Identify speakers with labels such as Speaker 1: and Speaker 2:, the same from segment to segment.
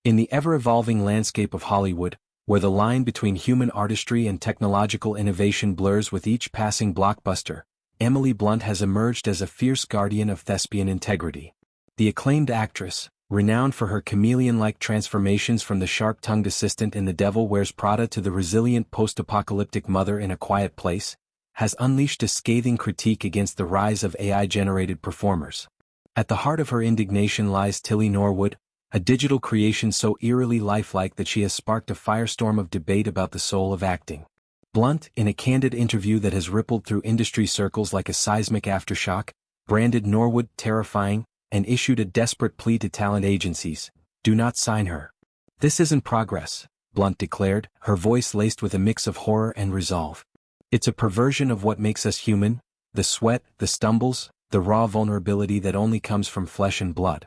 Speaker 1: In the ever-evolving landscape of Hollywood, where the line between human artistry and technological innovation blurs with each passing blockbuster, Emily Blunt has emerged as a fierce guardian of thespian integrity. The acclaimed actress, renowned for her chameleon-like transformations from the sharp-tongued assistant in The Devil Wears Prada to the resilient post-apocalyptic mother in A Quiet Place, has unleashed a scathing critique against the rise of AI-generated performers. At the heart of her indignation lies Tilly Norwood, a digital creation so eerily lifelike that she has sparked a firestorm of debate about the soul of acting. Blunt, in a candid interview that has rippled through industry circles like a seismic aftershock, branded Norwood terrifying, and issued a desperate plea to talent agencies: do not sign her. This isn't progress, Blunt declared, her voice laced with a mix of horror and resolve. It's a perversion of what makes us human, the sweat, the stumbles, the raw vulnerability that only comes from flesh and blood.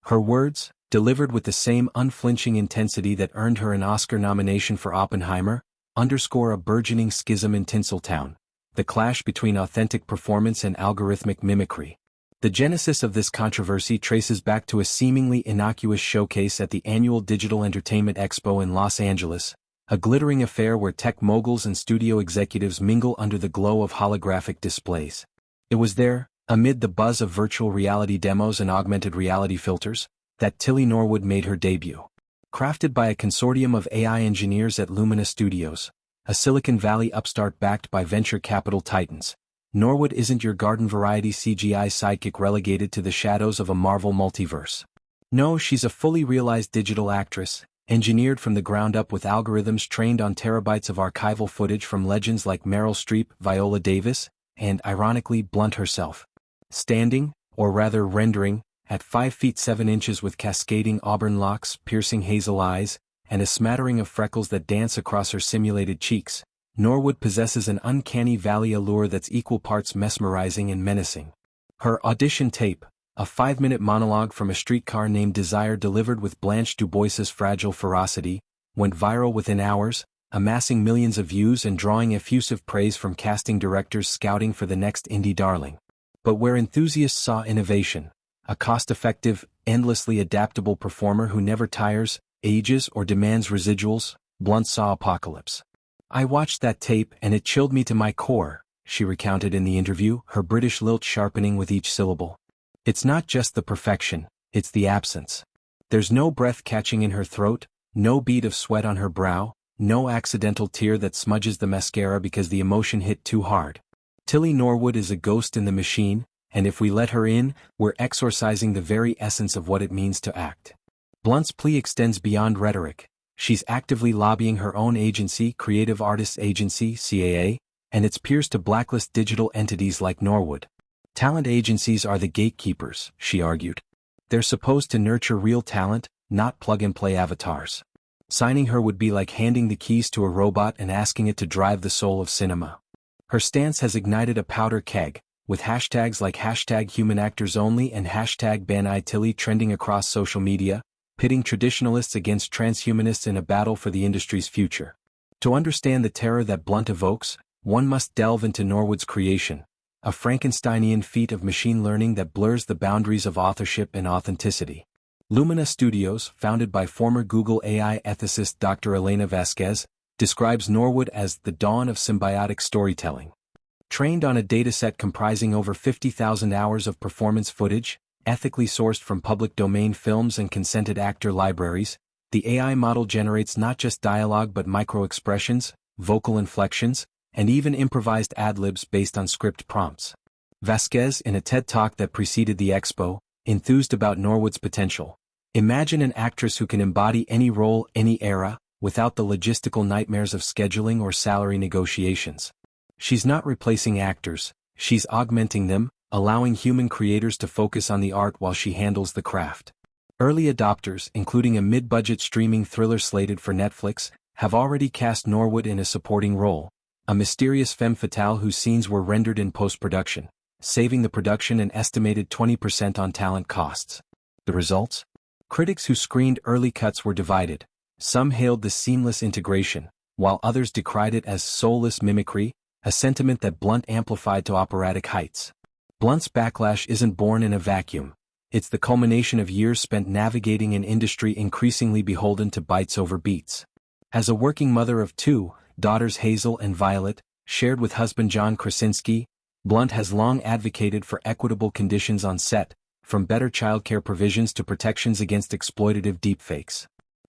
Speaker 1: Her words, delivered with the same unflinching intensity that earned her an Oscar nomination for Oppenheimer, underscore a burgeoning schism in Tinseltown, the clash between authentic performance and algorithmic mimicry. The genesis of this controversy traces back to a seemingly innocuous showcase at the annual Digital Entertainment Expo in Los Angeles, a glittering affair where tech moguls and studio executives mingle under the glow of holographic displays. It was there, amid the buzz of virtual reality demos and augmented reality filters, that Tilly Norwood made her debut. Crafted by a consortium of AI engineers at Lumina Studios, a Silicon Valley upstart backed by venture capital titans, Norwood isn't your garden-variety CGI sidekick relegated to the shadows of a Marvel multiverse. No, she's a fully realized digital actress, engineered from the ground up with algorithms trained on terabytes of archival footage from legends like Meryl Streep, Viola Davis, and, ironically, Blunt herself. Standing, or rather rendering, at 5 feet 7 inches with cascading auburn locks, piercing hazel eyes, and a smattering of freckles that dance across her simulated cheeks, Norwood possesses an uncanny valley allure that's equal parts mesmerizing and menacing. Her audition tape, a 5-minute monologue from a streetcar named Desire delivered with Blanche DuBois's fragile ferocity, went viral within hours, amassing millions of views and drawing effusive praise from casting directors scouting for the next indie darling. But where enthusiasts saw innovation, a cost-effective, endlessly adaptable performer who never tires, ages, or demands residuals, Blunt saw apocalypse. I watched that tape and it chilled me to my core, she recounted in the interview, her British lilt sharpening with each syllable. It's not just the perfection, it's the absence. There's no breath catching in her throat, no bead of sweat on her brow, no accidental tear that smudges the mascara because the emotion hit too hard. Tilly Norwood is a ghost in the machine, and if we let her in, we're exorcising the very essence of what it means to act. Blunt's plea extends beyond rhetoric. She's actively lobbying her own agency, Creative Artists Agency, CAA, and its peers to blacklist digital entities like Norwood. Talent agencies are the gatekeepers, she argued. They're supposed to nurture real talent, not plug-and-play avatars. Signing her would be like handing the keys to a robot and asking it to drive the soul of cinema. Her stance has ignited a powder keg, with hashtags like #HumanActorsOnly and #BanITilly trending across social media, pitting traditionalists against transhumanists in a battle for the industry's future. To understand the terror that Blunt evokes, one must delve into Norwood's creation, a Frankensteinian feat of machine learning that blurs the boundaries of authorship and authenticity. Lumina Studios, founded by former Google AI ethicist Dr. Elena Vasquez, describes Norwood as the dawn of symbiotic storytelling. Trained on a dataset comprising over 50,000 hours of performance footage, ethically sourced from public domain films and consented actor libraries, the AI model generates not just dialogue but micro-expressions, vocal inflections, and even improvised ad-libs based on script prompts. Vasquez, in a TED Talk that preceded the expo, enthused about Norwood's potential. Imagine an actress who can embody any role, any era, without the logistical nightmares of scheduling or salary negotiations. She's not replacing actors, she's augmenting them, allowing human creators to focus on the art while she handles the craft. Early adopters, including a mid-budget streaming thriller slated for Netflix, have already cast Norwood in a supporting role, a mysterious femme fatale whose scenes were rendered in post-production, saving the production an estimated 20% on talent costs. The results? Critics who screened early cuts were divided. Some hailed the seamless integration, while others decried it as soulless mimicry, a sentiment that Blunt amplified to operatic heights. Blunt's backlash isn't born in a vacuum. It's the culmination of years spent navigating an industry increasingly beholden to bytes over beats. As a working mother of two, daughters Hazel and Violet, shared with husband John Krasinski, Blunt has long advocated for equitable conditions on set, from better childcare provisions to protections against exploitative deepfakes.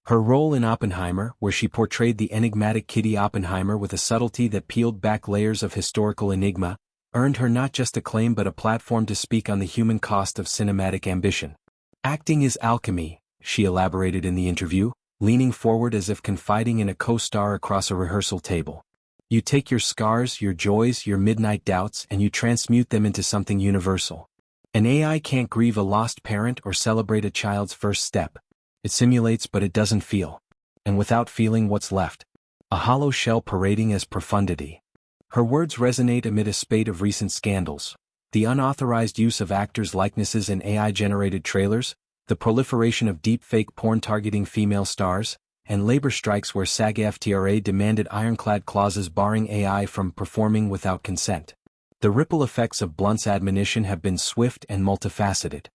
Speaker 1: Her role in Oppenheimer, where she portrayed the enigmatic Kitty Oppenheimer with a subtlety that peeled back layers of historical enigma, earned her not just acclaim but a platform to speak on the human cost of cinematic ambition. "Acting is alchemy," she elaborated in the interview, leaning forward as if confiding in a co-star across a rehearsal table. "You take your scars, your joys, your midnight doubts, and you transmute them into something universal. An AI can't grieve a lost parent or celebrate a child's first step. It simulates but it doesn't feel. And without feeling, what's left? A hollow shell parading as profundity." Her words resonate amid a spate of recent scandals: the unauthorized use of actors' likenesses in AI-generated trailers, the proliferation of deepfake porn targeting female stars, and labor strikes where SAG-AFTRA demanded ironclad clauses barring AI from performing without consent. The ripple effects of Blunt's admonition have been swift and multifaceted.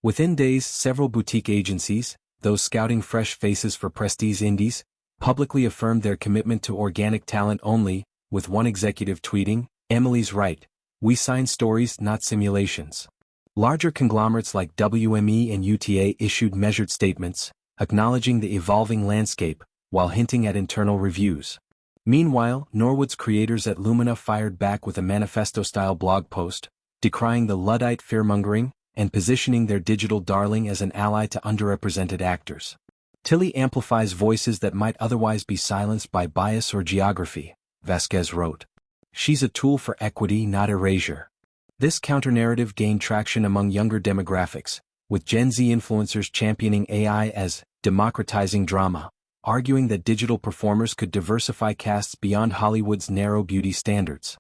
Speaker 1: Within days, several boutique agencies, those scouting fresh faces for prestige indies, publicly affirmed their commitment to organic talent only, with one executive tweeting, "Emily's right. We sign stories, not simulations." Larger conglomerates like WME and UTA issued measured statements, acknowledging the evolving landscape, while hinting at internal reviews. Meanwhile, Norwood's creators at Lumina fired back with a manifesto-style blog post, decrying the Luddite fearmongering, and positioning their digital darling as an ally to underrepresented actors. "Tilly amplifies voices that might otherwise be silenced by bias or geography," Vasquez wrote. "She's a tool for equity, not erasure." This counter-narrative gained traction among younger demographics, with Gen Z influencers championing AI as democratizing drama, arguing that digital performers could diversify casts beyond Hollywood's narrow beauty standards.